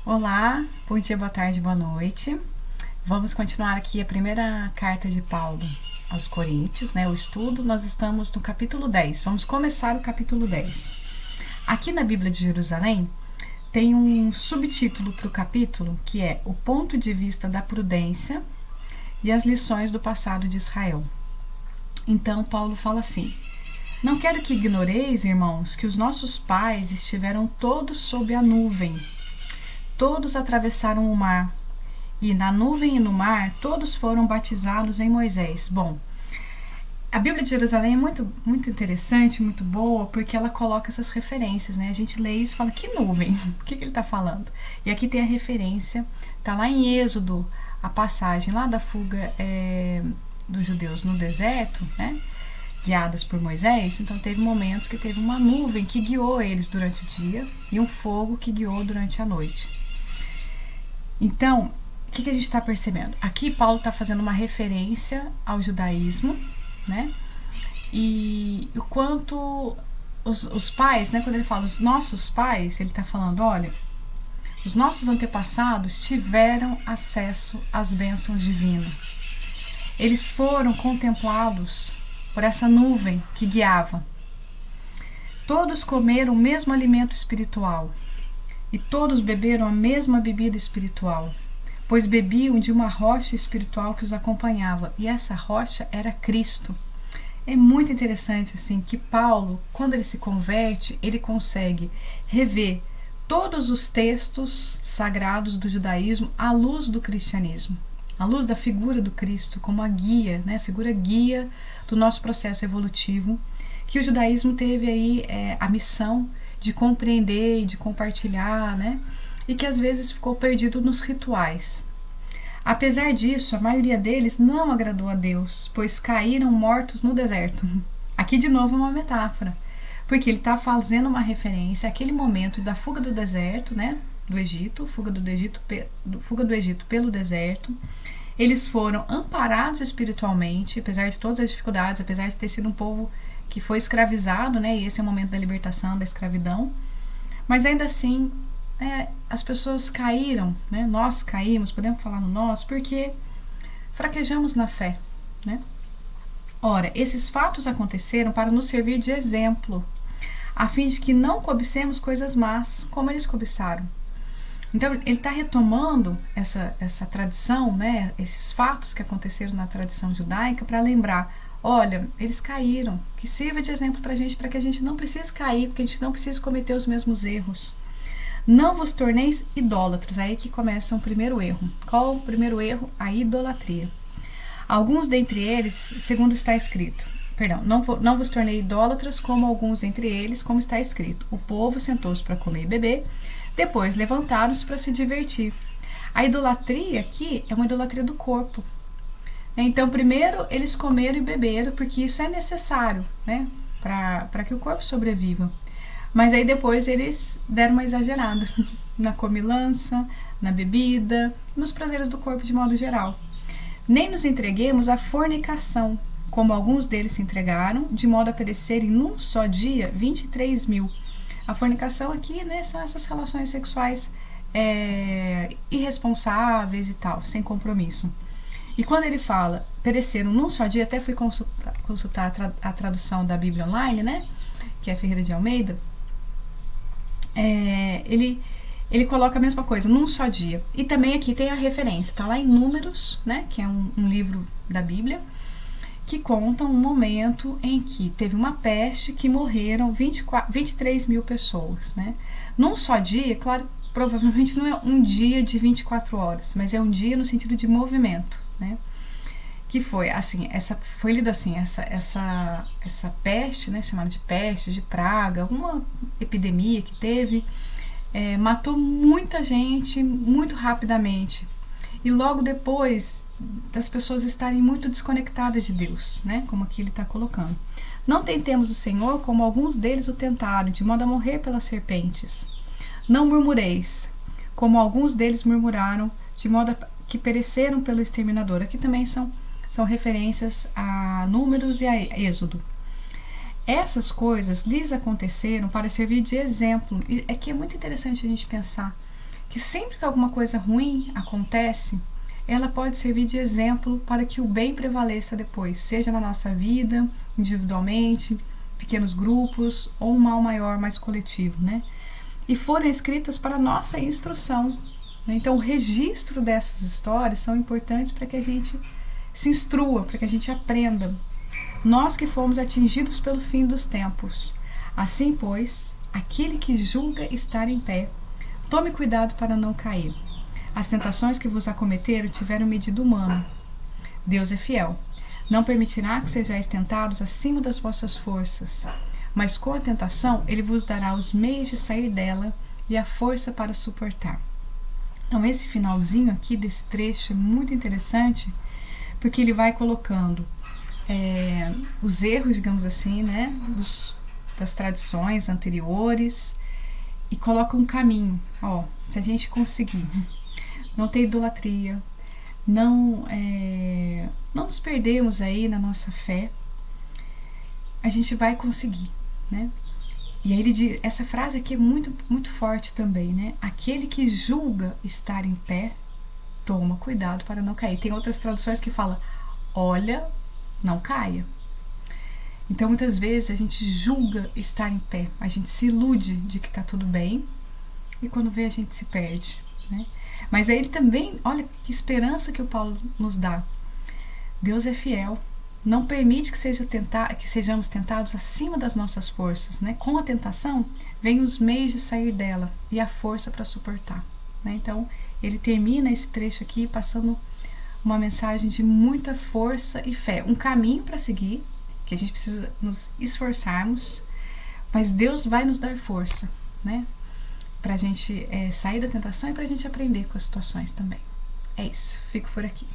Olá, bom dia, boa tarde, boa noite. Vamos continuar aqui a primeira carta de Paulo aos Coríntios, né? O estudo, nós estamos no capítulo 10. Vamos começar o capítulo 10. Aqui na Bíblia de Jerusalém tem um subtítulo para o capítulo que é O ponto de vista da prudência e as lições do passado de Israel. Então, Paulo fala assim: Não quero que ignoreis, irmãos, que os nossos pais estiveram todos sob a nuvem. Todos atravessaram o mar, e na nuvem e no mar todos foram batizados em Moisés. Bom, a Bíblia de Jerusalém é muito interessante, muito boa, porque ela coloca essas referências, né? A gente lê isso e fala, que nuvem? O que ele está falando? E aqui tem a referência, tá lá em Êxodo, a passagem lá da fuga dos judeus no deserto, né? Guiadas por Moisés. Então teve momentos que teve uma nuvem que guiou eles durante o dia e um fogo que guiou durante a noite. Então, o que a gente está percebendo? Aqui Paulo está fazendo uma referência ao judaísmo, né? E o quanto os pais, né? Quando ele fala os nossos pais, ele está falando, olha, os nossos antepassados tiveram acesso às bênçãos divinas. Eles foram contemplados por essa nuvem que guiava. Todos comeram o mesmo alimento espiritual. E todos beberam a mesma bebida espiritual, pois bebiam de uma rocha espiritual que os acompanhava, e essa rocha era Cristo. É muito interessante assim que Paulo, quando ele se converte, ele consegue rever todos os textos sagrados do judaísmo à luz do cristianismo, à luz da figura do Cristo como a guia, né, a figura guia do nosso processo evolutivo, que o judaísmo teve aí a missão de compreender e de compartilhar, né? E que às vezes ficou perdido nos rituais. Apesar disso, a maioria deles não agradou a Deus, pois caíram mortos no deserto. Aqui de novo uma metáfora, porque ele está fazendo uma referência àquele momento da fuga do deserto, né? Do Egito, fuga do Egito pelo deserto. Eles foram amparados espiritualmente, apesar de todas as dificuldades, apesar de ter sido um povo que foi escravizado, né? E esse é o momento da libertação da escravidão. Mas ainda assim, as pessoas caíram, né? Nós caímos, podemos falar no nós, porque fraquejamos na fé, né? Ora, esses fatos aconteceram para nos servir de exemplo, a fim de que não cobicemos coisas más, como eles cobiçaram. Então, ele está retomando essa tradição, né? Esses fatos que aconteceram na tradição judaica para lembrar, olha, eles caíram, que sirva de exemplo para que a gente não precise cair, porque a gente não precisa cometer os mesmos erros. Não vos torneis idólatras, aí que começa o primeiro erro. Qual o primeiro erro? A idolatria. Alguns dentre eles, segundo está escrito, não vos tornei idólatras como alguns entre eles, como está escrito, o povo sentou-se para comer e beber, depois levantaram-se para se divertir. A idolatria aqui é uma idolatria do corpo. Então, primeiro eles comeram e beberam, porque isso é necessário, né, para que o corpo sobreviva. Mas aí depois eles deram uma exagerada na comilança, na bebida, nos prazeres do corpo de modo geral. Nem nos entreguemos à fornicação, como alguns deles se entregaram, de modo a perecerem num só dia 23 mil. A fornicação aqui, né, são essas relações sexuais irresponsáveis e tal, sem compromisso. E quando ele fala pereceram num só dia, até fui consultar a tradução da Bíblia Online, né, que é Ferreira de Almeida, ele coloca a mesma coisa, num só dia. E também aqui tem a referência, está lá em Números, né, que é um livro da Bíblia, que conta um momento em que teve uma peste que morreram 23 mil pessoas, né? Num só dia, claro, provavelmente não é um dia de 24 horas, mas é um dia no sentido de movimento, né? Que foi assim, foi lido assim, essa peste, né, chamada de peste, de praga, alguma epidemia que teve, matou muita gente muito rapidamente. E logo depois das pessoas estarem muito desconectadas de Deus, né? Como aqui ele está colocando. Não tentemos o Senhor como alguns deles o tentaram, de modo a morrer pelas serpentes. Não murmureis, como alguns deles murmuraram, de modo a que pereceram pelo exterminador. Aqui também são referências a Números e a Êxodo. Essas coisas lhes aconteceram para servir de exemplo. É que é muito interessante a gente pensar que sempre que alguma coisa ruim acontece, ela pode servir de exemplo para que o bem prevaleça depois, seja na nossa vida, individualmente, pequenos grupos, ou um mal maior, mais coletivo, né? E foram escritas para nossa instrução. Então, o registro dessas histórias são importantes para que a gente se instrua, para que a gente aprenda. Nós que fomos atingidos pelo fim dos tempos. Assim, pois, aquele que julga estar em pé, tome cuidado para não cair. As tentações que vos acometeram tiveram medida humana. Deus é fiel. Não permitirá que sejais tentados acima das vossas forças, mas com a tentação ele vos dará os meios de sair dela e a força para suportar. Então esse finalzinho aqui desse trecho é muito interessante, porque ele vai colocando os erros, digamos assim, né, das tradições anteriores, e coloca um caminho. Se a gente conseguir não ter idolatria, não nos perdermos aí na nossa fé, a gente vai conseguir, né? E aí ele diz, essa frase aqui é muito, muito forte também, né? Aquele que julga estar em pé, toma cuidado para não cair. Tem outras traduções que falam, olha, não caia. Então muitas vezes a gente julga estar em pé, a gente se ilude de que está tudo bem, e quando vê a gente se perde, né? Mas aí ele também, olha que esperança que o Paulo nos dá. Deus é fiel, não permite que sejamos tentados acima das nossas forças, né? Com a tentação, vem os meios de sair dela e a força para suportar, né? Então, ele termina esse trecho aqui passando uma mensagem de muita força e fé, um caminho para seguir, que a gente precisa nos esforçarmos, mas Deus vai nos dar força, né? Para a gente sair da tentação e para a gente aprender com as situações também. É isso, fico por aqui.